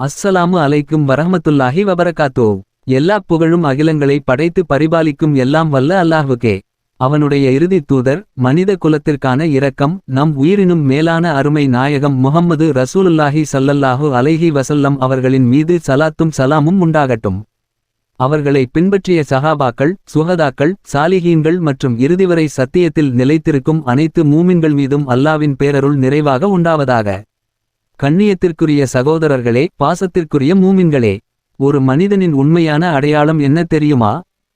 அஸ்ஸலாமு அலைக்கும் வரஹ்மத்துல்லாஹி வபரகாத்தூ. எல்லா புகழும் அகிலங்களை படைத்து பரிபாலிக்கும் எல்லாம் வல்ல அல்லாஹ்வுக்கே. அவனுடைய இறுதித் தூதர், மனித குலத்திற்கான இரக்கம், நம் உயிரினும் மேலான அருமை நாயகம் முஹம்மது ரசூலுல்லாஹி ஸல்லல்லாஹு அலைஹி வஸல்லம் அவர்களின் மீது ஸலாத்தும் ஸலாமும் உண்டாகட்டும். அவர்களை பின்பற்றிய சஹாபாக்கள், சுஹதாக்கள், சாலிஹீன்கள் மற்றும் இறுதிவரை சத்தியத்தில் நிலைத்திருக்கும் அனைத்து மூமின்கள் மீதும் அல்லாவின் பேரருள் நிறைவாக உண்டாவதாக. கண்ணியத்திற்குரிய சகோதரர்களே, பாசத்திற்குரிய மூமின்களே, ஒரு மனிதனின் உண்மையான அடையாளம் என்ன தெரியுமா?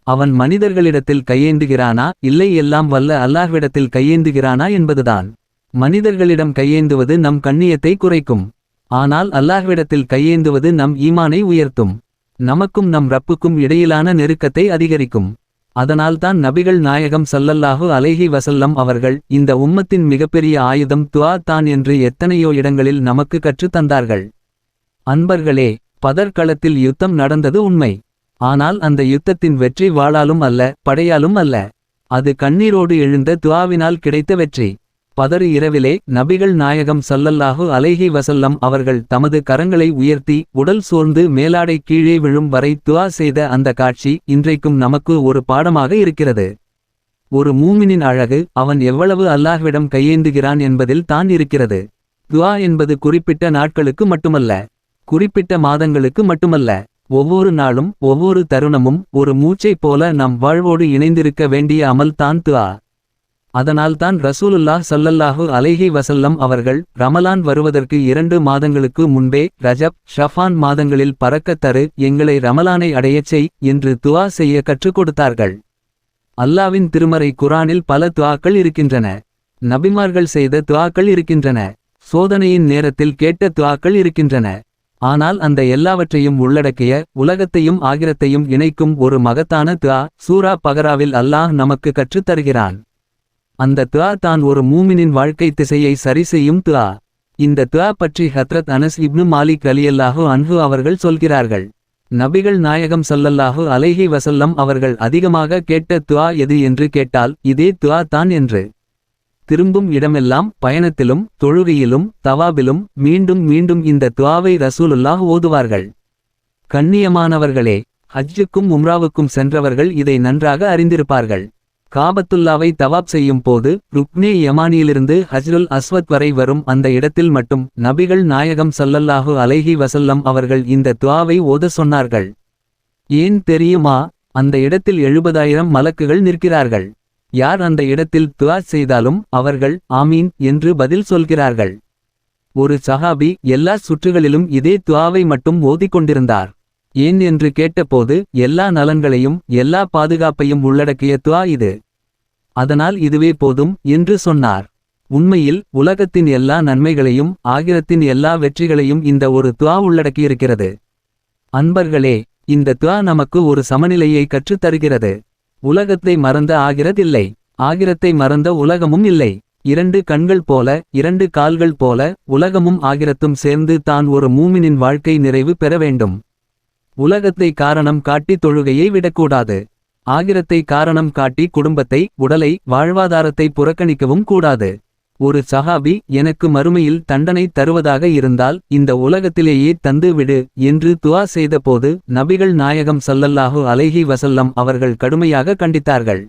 அவன் மனிதர்களிடத்தில் கையேந்துகிறானா, இல்லை எல்லாம் வல்ல அல்லாஹ்விடத்தில் கையேந்துகிறானா என்பதுதான். மனிதர்களிடம் கையேந்துவது நம் கண்ணியத்தை குறைக்கும். ஆனால் அல்லாஹ்விடத்தில் கையேந்துவது நம் ஈமானை உயர்த்தும். நமக்கும் நம் ரப்புக்கும் இடையிலான நெருக்கத்தை அதிகரிக்கும். அதனால்தான் நபிகள் நாயகம் ஸல்லல்லாஹு அலைஹி வஸல்லம் அவர்கள், இந்த உம்மத்தின் மிகப்பெரிய ஆயுதம் துஆ தான் என்று எத்தனையோ இடங்களில் நமக்கு கற்றுத் தந்தார்கள். அன்பர்களே, பதர் களத்தில் யுத்தம் நடந்தது உண்மை. ஆனால் அந்த யுத்தத்தின் வெற்றி வாளாலும் அல்ல, படையாலும் அல்ல. அது கண்ணீரோடு எழுந்த துஆவினால் கிடைத்த வெற்றி. பதர் இரவிலே நபிகள் நாயகம் ஸல்லல்லாஹு அலைஹி வஸல்லம் அவர்கள் தமது கரங்களை உயர்த்தி உடல் சோர்ந்து மேலாடை கீழே விழும் வரை துஆ செய்த அந்த காட்சி இன்றைக்கும் நமக்கு ஒரு பாடமாக இருக்கிறது. ஒரு மூமினின் அழகு அவன் எவ்வளவு அல்லாஹ்விடம் கையேந்துகிறான் என்பதில் தான் இருக்கிறது. துஆ என்பது குறிப்பிட்ட நாட்களுக்கு மட்டுமல்ல, குறிப்பிட்ட மாதங்களுக்கு மட்டுமல்ல, ஒவ்வொரு நாளும் ஒவ்வொரு தருணமும் ஒரு மூச்சைப் போல நம் வாழ்வோடு இணைந்திருக்க வேண்டிய அமல் தான் துஆ. அதனால்தான் ரசூலுல்லாஹ் ஸல்லல்லாஹு அலைஹி வஸல்லம் அவர்கள் ரமலான் வருவதற்கு 2 மாதங்களுக்கு முன்பே ரஜப், ஷஃபான் மாதங்களில் பறக்கத் தரு, எங்களை ரமலானை அடையச் செய் என்று துஆ செய்ய கற்றுக் கொடுத்தார்கள். அல்லாவின் திருமறை குர்ஆனில் பல துஆக்கள் இருக்கின்றன. நபிமார்கள் செய்த துஆக்கள் இருக்கின்றன. சோதனையின் நேரத்தில் கேட்ட துஆக்கள் இருக்கின்றன. ஆனால் அந்த எல்லாவற்றையும் உள்ளடக்கிய, உலகத்தையும் ஆகிரத்தையும் இணைக்கும் ஒரு மகத்தான துஆ சூரா பகராவில் அல்லாஹ் நமக்கு கற்றுத் தருகிறான். அந்த துஆ தான் ஒரு மூமினின் வாழ்க்கை திசையை சரி செய்யும் துஆ. இந்த துஆ பற்றி ஹத்ரத் அனஸ் இப்னு மாலிக் ரலியல்லாஹு அன்ஹு அவர்கள் சொல்கிறார்கள், நபிகள் நாயகம் ஸல்லல்லாஹு அலைஹி வஸல்லம் அவர்கள் அதிகமாக கேட்ட துஆ எது என்று கேட்டால் இதே துஆ தான் என்று. திரும்பும் இடமெல்லாம், பயணத்திலும், தொழுகையிலும், தவாபிலும் மீண்டும் மீண்டும் இந்த துஆவை ரசூலுல்லாஹ் ஓதுவார்கள். கண்ணியமானவர்களே, ஹஜ்ஜுக்கும் உம்ராவுக்கும் சென்றவர்கள் இதை நன்றாக அறிந்திருப்பார்கள். காபத்துல்லாவை தவாப் செய்யும் போது ருக்னே யமானியிலிருந்து ஹஜ்ருல் அஸ்வத் வரை வரும் அந்த இடத்தில் மட்டும் நபிகள் நாயகம் ஸல்லல்லாஹு அலைஹி வஸல்லம் அவர்கள் இந்த துஆவை ஓத சொன்னார்கள். ஏன் தெரியுமா? அந்த இடத்தில் 70,000 மலக்குகள் நிற்கிறார்கள். யார் அந்த இடத்தில் துஆ செய்தாலும் அவர்கள் ஆமீன் என்று பதில் சொல்கிறார்கள். ஒரு சஹாபி எல்லா சுற்றுகளிலும் இதே துஆவை மட்டும் ஓதிக்கொண்டிருந்தார். ஏன் என்று கேட்டபோது, எல்லா நலன்களையும் எல்லா பாதுகாப்பையும் உள்ளடக்கிய துஆ இது. அதனால் இதுவே போதும் என்று சொன்னார். உண்மையில் உலகத்தின் எல்லா நன்மைகளையும் ஆகிரத்தின் எல்லா வெற்றிகளையும் இந்த ஒரு துஆ உள்ளடக்கியிருக்கிறது. அன்பர்களே, இந்த துஆ நமக்கு ஒரு சமநிலையை கற்றுத் தருகிறது. உலகத்தை மறந்த ஆகிரத் இல்லை, ஆகிரத்தை மறந்த உலகமும் இல்லை. 2 கண்கள் போல, 2 கால்கள் போல உலகமும் ஆகிரத்தும் சேர்ந்து தான் ஒரு மூமினின் வாழ்க்கை நிறைவு பெற வேண்டும். உலகத்தை காரணம் காட்டி தொழுகையை விடக்கூடாது. ஆகிரத்தை காரணம் காட்டி குடும்பத்தை, உடலை, வாழ்வாதாரத்தை புறக்கணிக்கவும் கூடாது. ஒரு சஹாபி, எனக்கு மறுமையில் தண்டனை தருவதாக இருந்தால் இந்த உலகத்திலேயே தந்து விடு என்று துஆ செய்தபோது நபிகள் நாயகம் ஸல்லல்லாஹு அலைஹி வஸல்லம் அவர்கள் கடுமையாக கண்டித்தார்கள்.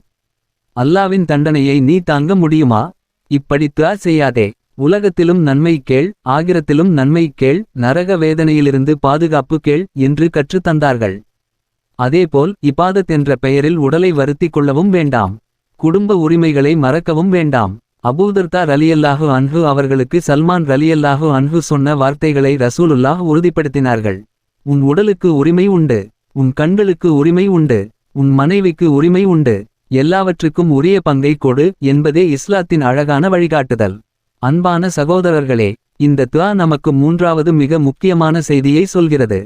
அல்லாவின் தண்டனையை நீ தாங்க முடியுமா? இப்படி துஆ செய்யாதே. உலகத்திலும் நன்மை கேள், ஆகிரத்திலும் நன்மை கேள், நரக வேதனையிலிருந்து பாதுகாப்பு கேள் என்று கற்றுத் தந்தார்கள். அதேபோல் இபாதத் என்ற பெயரில் உடலை வருத்திக் கொள்ளவும் வேண்டாம். குடும்ப உரிமைகளை மறக்கவும் வேண்டாம். அபூதர்தா ரலியல்லாஹு அன்ஹு அவர்களுக்கு சல்மான் ரலியல்லாஹு அன்ஹு சொன்ன வார்த்தைகளை ரசூலுல்லாஹ் உறுதிப்படுத்தினார்கள். உன் உடலுக்கு உரிமை உண்டு, உன் கண்களுக்கு உரிமை உண்டு, உன் மனைவிக்கு உரிமை உண்டு, எல்லாவற்றுக்கும் உரிய பங்கை கொடு என்பதே இஸ்லாத்தின் அழகான வழிகாட்டுதல். அன்பான சகோதரர்களே, இந்த துஆ நமக்கு 3வது மிக முக்கியமான செய்தியை சொல்கிறது.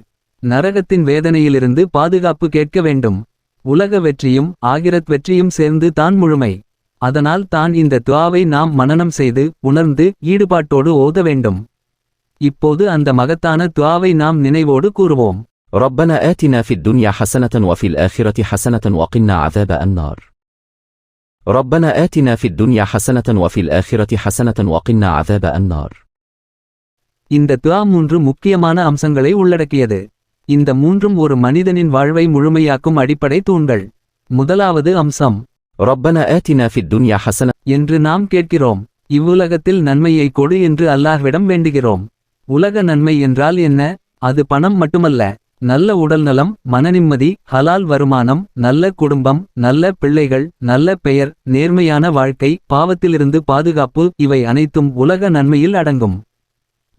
நரகத்தின் வேதனையிலிருந்து பாதுகாப்பு கேட்க வேண்டும். உலக வெற்றியும் ஆகிரத் வெற்றியும் சேர்ந்து தான் முழுமை. அதனால் தான் இந்த துஆவை நாம் மனனம் செய்து உணர்ந்து ஈடுபாட்டோடு ஓத வேண்டும். இப்போது அந்த மகத்தான துஆவை நாம் நினைவோடு கூறுவோம். ربنا آتنا في الدنيا حسنة وفي الآخرة حسنة وقنا عذاب النار. ربنا آتنا في الدنيا حسنة وفي الآخرة حسنة وقنا عذاب النار. இந்த துஆ 3 முக்கியமான அம்சங்களை உள்ளடக்கியது. இந்த மூன்றும் ஒரு மனிதனின் வாழ்வை முழுமையாக்கும் அடிப்படை தூண்கள். முதலாவது அம்சம், ربنا آتنا في الدنيا حسنة என்று நாம் கேட்கிறோம். இவ்வுலகத்தில் நன்மையை கொடு என்று அல்லாஹ்விடம் வேண்டுகிறோம். உலக நன்மை என்றால் என்ன? அது பணம் மட்டுமல்ல. நல்ல உடல்நலம், மனநிம்மதி, ஹலால் வருமானம், நல்ல குடும்பம், நல்ல பிள்ளைகள், நல்ல பெயர், நேர்மையான வாழ்க்கை, பாவத்திலிருந்து பாதுகாப்பு, இவை அனைத்தும் உலக நன்மையில் அடங்கும்.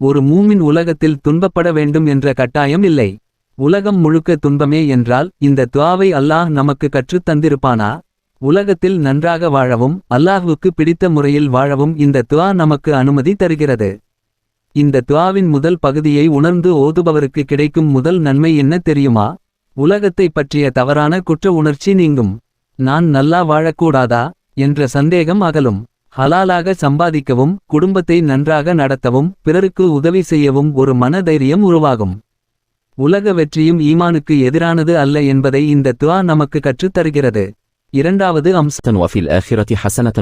ஒரு மூமின் உலகத்தில் துன்பப்பட வேண்டும் என்ற கட்டாயம் இல்லை. உலகம் முழுக்க துன்பமே என்றால் இந்த துஆவை அல்லாஹ் நமக்கு கற்றுத் தந்திருப்பானா? உலகத்தில் நன்றாக வாழவும் அல்லாஹ்வுக்கு பிடித்த முறையில் வாழவும் இந்த துஆ நமக்கு அனுமதி தருகிறது. இந்த துஆவின் முதல் பகுதியை உணர்ந்து ஓதுபவருக்கு கிடைக்கும் முதல் நன்மை என்ன தெரியுமா? உலகத்தை பற்றிய தவறான குற்ற உணர்ச்சி நீங்கும். நான் நல்லா வாழக்கூடாதா என்ற சந்தேகம் அகலும். ஹலாலாக சம்பாதிக்கவும் குடும்பத்தை நன்றாக நடத்தவும் பிறருக்கு உதவி செய்யவும் ஒரு மனதைரியம் உருவாகும். உலக வெற்றியும் ஈமானுக்கு எதிரானது அல்ல என்பதை இந்த துஆ நமக்கு கற்றுத் தருகிறது. இரண்டாவது அம்சம், وفي الآخرة حسنة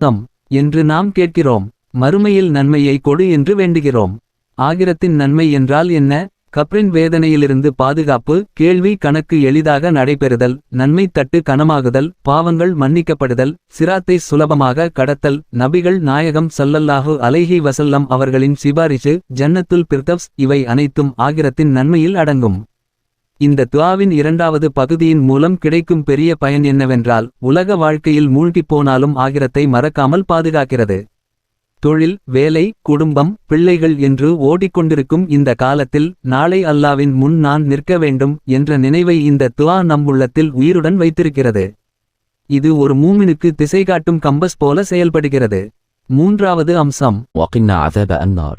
என்று நாம் கேட்கிறோம். மறுமையில் நன்மையை கொடு என்று வேண்டுகிறோம். ஆகிரத்தின் நன்மை என்றால் என்ன? கப்ரின் வேதனையிலிருந்து பாதுகாப்பு, கேள்வி கணக்கு எளிதாக நடைபெறுதல், நன்மை தட்டு கனமாகுதல், பாவங்கள் மன்னிக்கப்படுதல், சிராத்தை சுலபமாக கடத்தல், நபிகள் நாயகம் ஸல்லல்லாஹு அலைஹி வஸல்லம் அவர்களின் சிபாரிசு, ஜன்னத்துல் பிர்தவ்ஸ், இவை அனைத்தும் ஆகிரத்தின் நன்மையில் அடங்கும். இந்த துஆவின் இரண்டாவது பகுதியின் மூலம் கிடைக்கும் பெரிய பயன் என்னவென்றால், உலக வாழ்க்கையில் மூழ்கிப் போனாலும் ஆகிரத்தை மறக்காமல் பாதுகாக்கிறது. தொழில், வேலை, குடும்பம், பிள்ளைகள் என்று ஓடிக்கொண்டிருக்கும் இந்த காலத்தில் நாளை அல்லாவின் முன் நான் நிற்க வேண்டும் என்ற நினைவை இந்த துஆ நம் உள்ளத்தில் உயிருடன் வைத்திருக்கிறது. இது ஒரு மூமினுக்கு திசைகாட்டும் கம்பஸ் போல செயல்படுகிறது. மூன்றாவது அம்சம், وقنا عذاب النار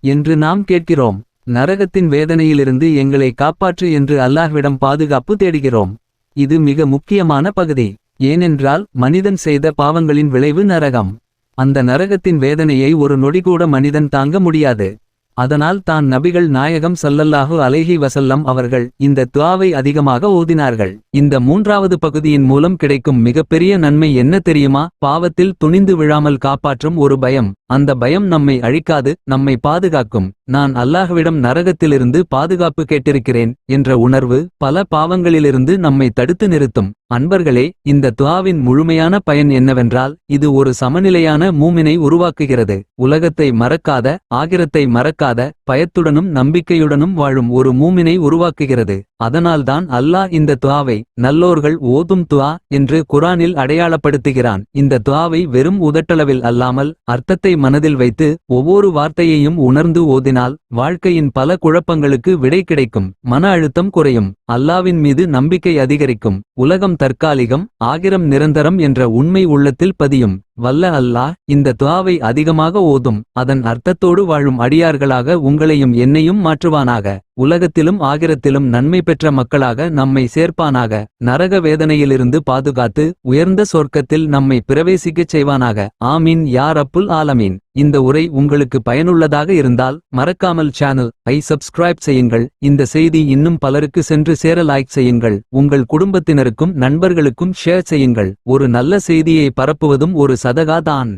என்று நாம் கேட்கிறோம். நரகத்தின் வேதனையிலிருந்து எங்களை காப்பாற்று என்று அல்லாஹ்விடம் பாதுகாப்பு தேடுகிறோம். இது மிக முக்கியமான பகுதி. ஏனென்றால் மனிதன் செய்த பாவங்களின் விளைவு நரகம். அந்த நரகத்தின் வேதனையை ஒரு நொடிகூட மனிதன் தாங்க முடியாது. அதனால் தான் நபிகள் நாயகம் ஸல்லல்லாஹு அலைஹி வஸல்லம் அவர்கள் இந்த துஆவை அதிகமாக ஓதினார்கள். இந்த மூன்றாவது பகுதியின் மூலம் கிடைக்கும் மிகப்பெரிய நன்மை என்ன தெரியுமா? பாவத்தில் துணிந்து விழாமல் காப்பாற்றும் ஒரு பயம். அந்த பயம் நம்மை அழிக்காது, நம்மை பாதுகாக்கும். நான் அல்லாஹ்விடம் நரகத்திலிருந்து பாதுகாப்பு கேட்டிருக்கிறேன் என்ற உணர்வு பல பாவங்களிலிருந்து நம்மை தடுத்து நிறுத்தும். அன்பர்களே, இந்த துஆவின் முழுமையான பயன் என்னவென்றால், இது ஒரு சமநிலையான மூமினை உருவாக்குகிறது. உலகத்தை மறக்காத, ஆகிரத்தை மறக்காத, பயத்துடனும் நம்பிக்கையுடனும் வாழும் ஒரு மூமினை உருவாக்குகிறது. அதனால்தான் அல்லாஹ் இந்த துஆவை நல்லோர்கள் ஓதும் துஆ என்று குர்ஆனில் அடையாளப்படுத்துகிறான். இந்த துஆவை வெறும் உதட்டளவில் அல்லாமல் அர்த்தத்தை மனதில் வைத்து ஒவ்வொரு வார்த்தையையும் உணர்ந்து ஓதினால் வாழ்க்கையின் பல குழப்பங்களுக்கு விடை கிடைக்கும். மன அழுத்தம் குறையும். அல்லாவின் மீது நம்பிக்கை அதிகரிக்கும். உலகம் தற்காலிகம், ஆகிரம் நிரந்தரம் என்ற உண்மை உள்ளத்தில் பதியும். வல்ல அல்லாஹ் இந்த துஆவை அதிகமாக ஓதும் அதன் அர்த்தத்தோடு வாழும் அடியார்களாக உங்களையும் என்னையும் மாற்றுவானாக. உலகத்திலும் ஆகிரத்திலும் நன்மை பெற்ற மக்களாக நம்மை சேர்ப்பானாக. நரக வேதனையிலிருந்து பாதுகாத்து உயர்ந்த சொர்க்கத்தில் நம்மை பிரவேசிக்கச் செய்வானாக. ஆமீன் யா ரப்புல் ஆலமீன். இந்த உரை உங்களுக்கு பயனுள்ளதாக இருந்தால் மறக்காமல் சேனல் ஐ சப்ஸ்கிரைப் செய்யுங்கள். இந்த செய்தி இன்னும் பலருக்கு சென்று சேர லைக் செய்யுங்கள். உங்கள் குடும்பத்தினருக்கும் நண்பர்களுக்கும் ஷேர் செய்யுங்கள். ஒரு நல்ல செய்தியை பரப்புவதும் ஒரு சதகா தான்.